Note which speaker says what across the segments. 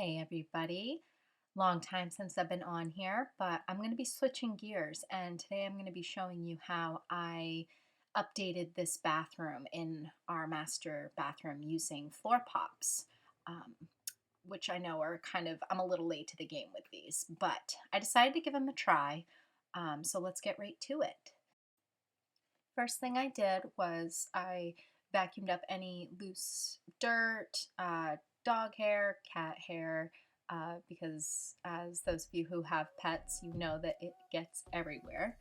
Speaker 1: Hey everybody, long time since I've been on here, but I'm going to be switching gears and today I'm going to be showing you how I updated this bathroom in our master bathroom using FLOORPOPS, um, which I know are I'm a little late to the game with these, but I decided to give them a try, so let's get right to it. First thing I did was I vacuumed up any loose dirt, dog hair, cat hair, because as those of you who have pets, you know that it gets everywhere.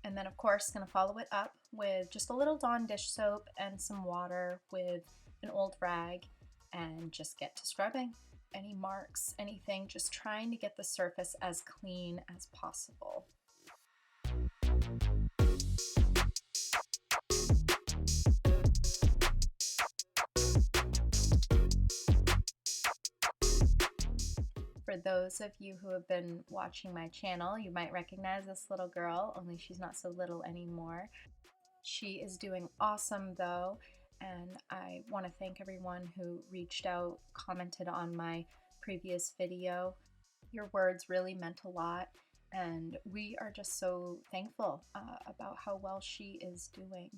Speaker 1: And then of course gonna follow it up with just a little Dawn dish soap and some water with an old rag and just get to scrubbing. Any marks, anything, just trying to get the surface as clean as possible. For those of you who have been watching my channel, you might recognize this little girl, only she's not so little anymore. She is doing awesome though, and I want to thank everyone who reached out, commented on my previous video. Your words really meant a lot, and we are just so thankful about how well she is doing.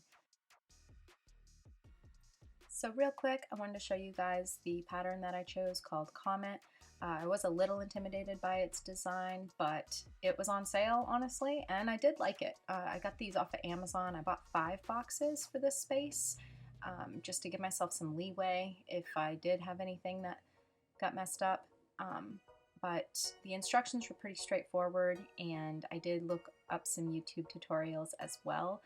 Speaker 1: So real quick, I wanted to show you guys the pattern that I chose called Comet. I was a little intimidated by its design, but it was on sale, honestly, and I did like it. I got these off of Amazon. I bought 5 boxes for this space, just to give myself some leeway if I did have anything that got messed up. But the instructions were pretty straightforward, and I did look up some YouTube tutorials as well.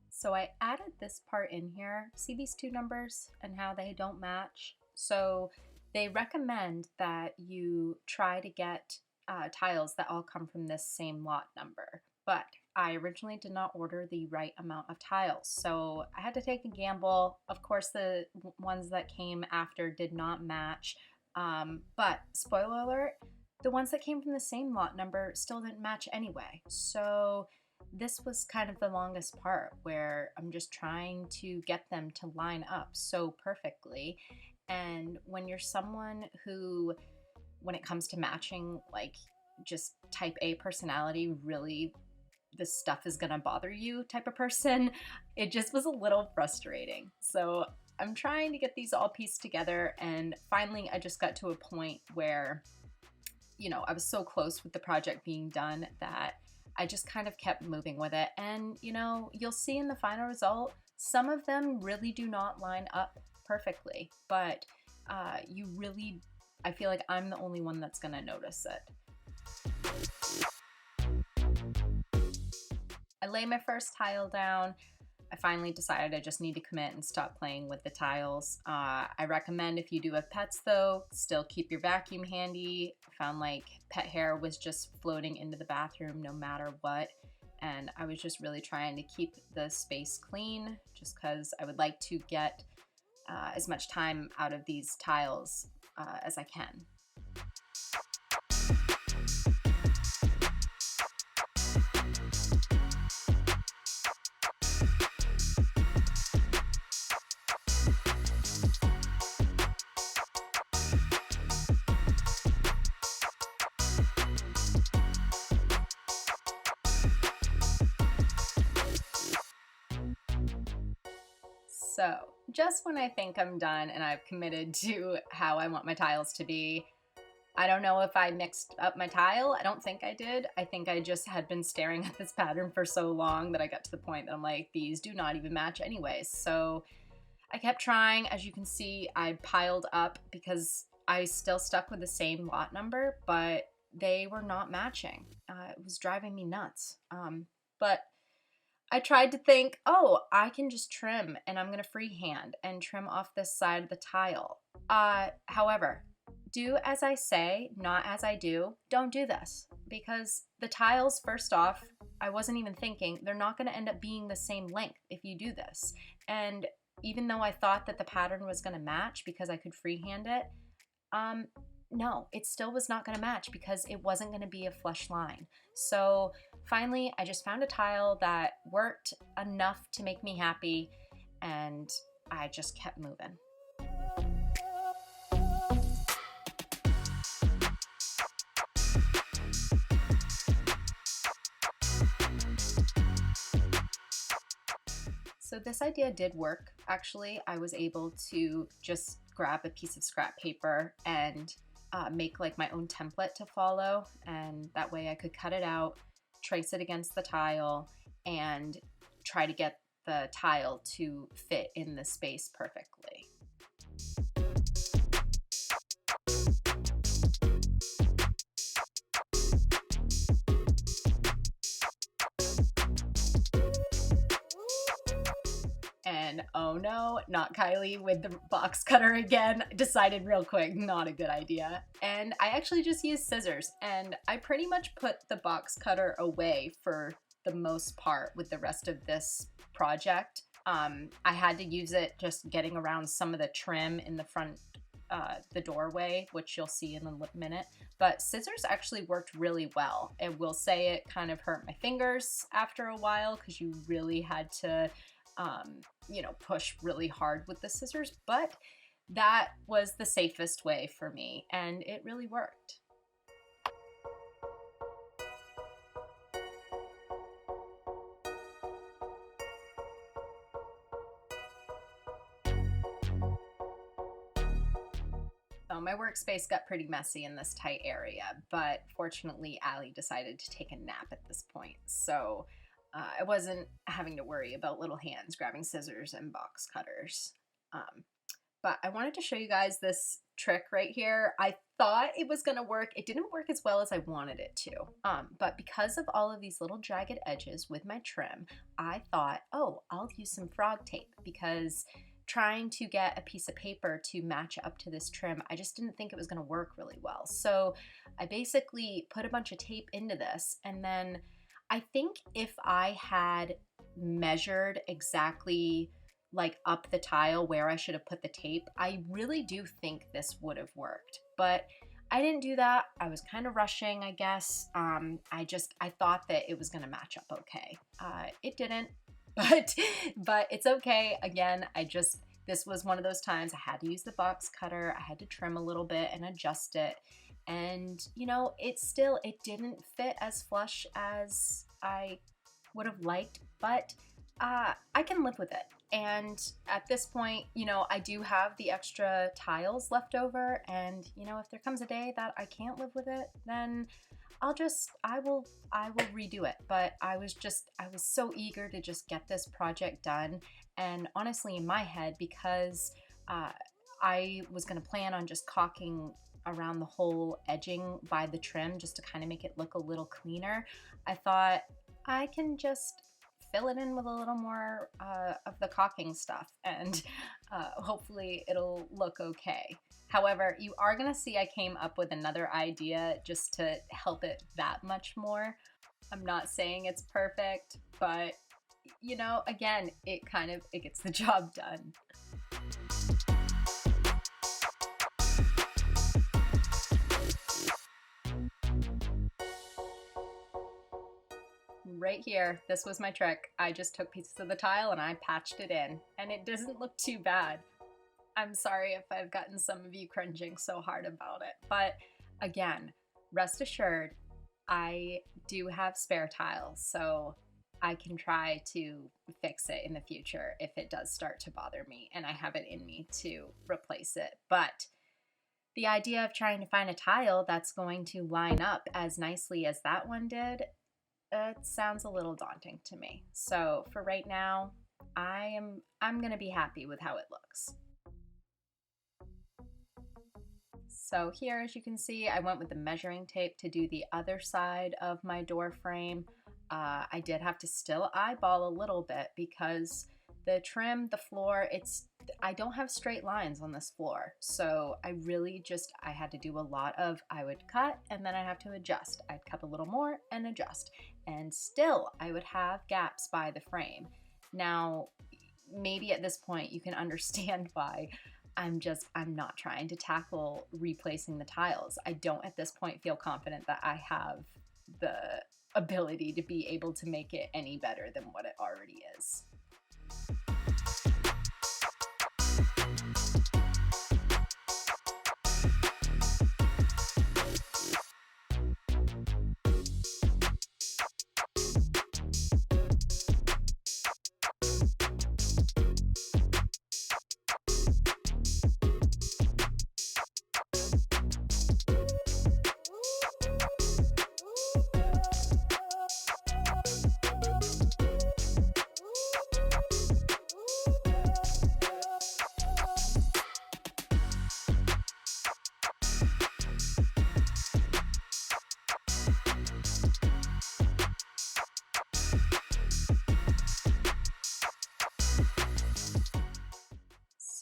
Speaker 1: So I added this part in here. See these 2 numbers and how they don't match? So they recommend that you try to get tiles that all come from this same lot number. But I originally did not order the right amount of tiles, so I had to take a gamble. Of course, the ones that came after did not match, but spoiler alert, the ones that came from the same lot number still didn't match anyway. So this was kind of the longest part where I'm just trying to get them to line up so perfectly. And when you're someone who, when it comes to matching, like just type A personality, really this stuff is gonna bother you type of person, it just was a little frustrating. So I'm trying to get these all pieced together, and finally I just got to a point where, you know, I was so close with the project being done that I just kind of kept moving with it. And, you know, you'll see in the final result, some of them really do not line up perfectly, but you really, I feel like I'm the only one that's gonna notice it. I lay my first tile down. I finally decided I just need to commit and stop playing with the tiles. I recommend if you do have pets though, still keep your vacuum handy. I found like pet hair was just floating into the bathroom no matter what. And I was just really trying to keep the space clean just because I would like to get as much time out of these tiles as I can. So just when I think I'm done and I've committed to how I want my tiles to be, I don't know if I mixed up my tile. I don't think I did. I think I just had been staring at this pattern for so long that I got to the point that I'm like, these do not even match anyways. So I kept trying. As you can see, I piled up because I still stuck with the same lot number, but they were not matching. It was driving me nuts. But I tried to think, oh, I can just trim, and I'm going to freehand and trim off this side of the tile. However, do as I say, not as I do. Don't do this, because the tiles, first off, I wasn't even thinking, they're not going to end up being the same length if you do this. And even though I thought that the pattern was going to match because I could freehand it, no, it still was not going to match because it wasn't going to be a flush line. So finally, I just found a tile that worked enough to make me happy, and I just kept moving. So this idea did work. Actually, I was able to just grab a piece of scrap paper and make like my own template to follow, and that way I could cut it out, trace it against the tile, and try to get the tile to fit in the space perfectly. And oh no, not Kylie with the box cutter again. Decided real quick, not a good idea. And I actually just used scissors, and I pretty much put the box cutter away for the most part with the rest of this project. I had to use it just getting around some of the trim in the front, the doorway, which you'll see in a minute. But scissors actually worked really well. I will say it kind of hurt my fingers after a while because you really had to you know, push really hard with the scissors, but that was the safest way for me, and it really worked. So my workspace got pretty messy in this tight area, but fortunately Allie decided to take a nap at this point, so I wasn't having to worry about little hands grabbing scissors and box cutters. But I wanted to show you guys this trick right here. I thought it was gonna work. It didn't work as well as I wanted it to. But because of all of these little jagged edges with my trim, I thought, oh, I'll use some frog tape, because trying to get a piece of paper to match up to this trim, I just didn't think it was gonna work really well. So I basically put a bunch of tape into this, and then I think if I had measured exactly like up the tile where I should have put the tape, I really do think this would have worked. But I didn't do that. I was kind of rushing, I guess. I thought that it was gonna match up okay. It didn't, but it's okay. Again, this was one of those times I had to use the box cutter. I had to trim a little bit and adjust it. And, you know, it didn't fit as flush as I would have liked, but I can live with it. And at this point, you know, I do have the extra tiles left over, and, you know, if there comes a day that I can't live with it, then I will redo it. But I was so eager to just get this project done. And honestly, in my head, because I was going to plan on just caulking around the whole edging by the trim just to kind of make it look a little cleaner, I thought I can just fill it in with a little more of the caulking stuff, and hopefully it'll look okay. However, you are gonna see I came up with another idea just to help it that much more. I'm not saying it's perfect, but you know, again, it gets the job done. Right here, this was my trick. I just took pieces of the tile and I patched it in, and it doesn't look too bad. I'm sorry if I've gotten some of you cringing so hard about it, but again, rest assured, I do have spare tiles, so I can try to fix it in the future if it does start to bother me and I have it in me to replace it. But the idea of trying to find a tile that's going to line up as nicely as that one did, it sounds a little daunting to me. So for right now, I'm gonna be happy with how it looks. So here, as you can see, I went with the measuring tape to do the other side of my door frame. I did have to still eyeball a little bit because the trim, the floor, I don't have straight lines on this floor. So I had to do a lot of, I would cut and then I'd have to adjust. I'd cut a little more and adjust. And still I would have gaps by the frame. Now, maybe at this point you can understand why I'm not trying to tackle replacing the tiles. I don't at this point feel confident that I have the ability to be able to make it any better than what it already is.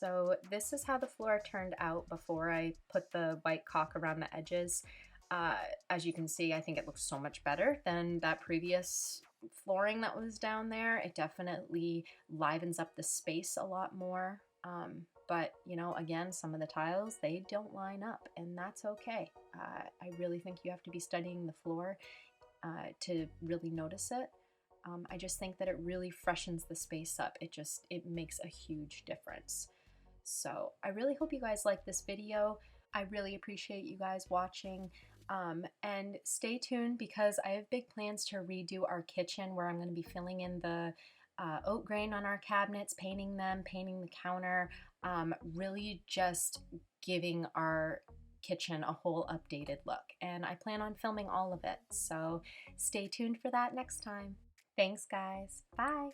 Speaker 1: So this is how the floor turned out before I put the white caulk around the edges. As you can see, I think it looks so much better than that previous flooring that was down there. It definitely livens up the space a lot more. But you know, again, some of the tiles, they don't line up, and that's okay. I really think you have to be studying the floor to really notice it. I just think that it really freshens the space up. It makes a huge difference. So I really hope you guys like this video. I really appreciate you guys watching. And stay tuned because I have big plans to redo our kitchen where I'm going to be filling in the oat grain on our cabinets, painting them, painting the counter, really just giving our kitchen a whole updated look. And I plan on filming all of it. So stay tuned for that next time. Thanks, guys. Bye.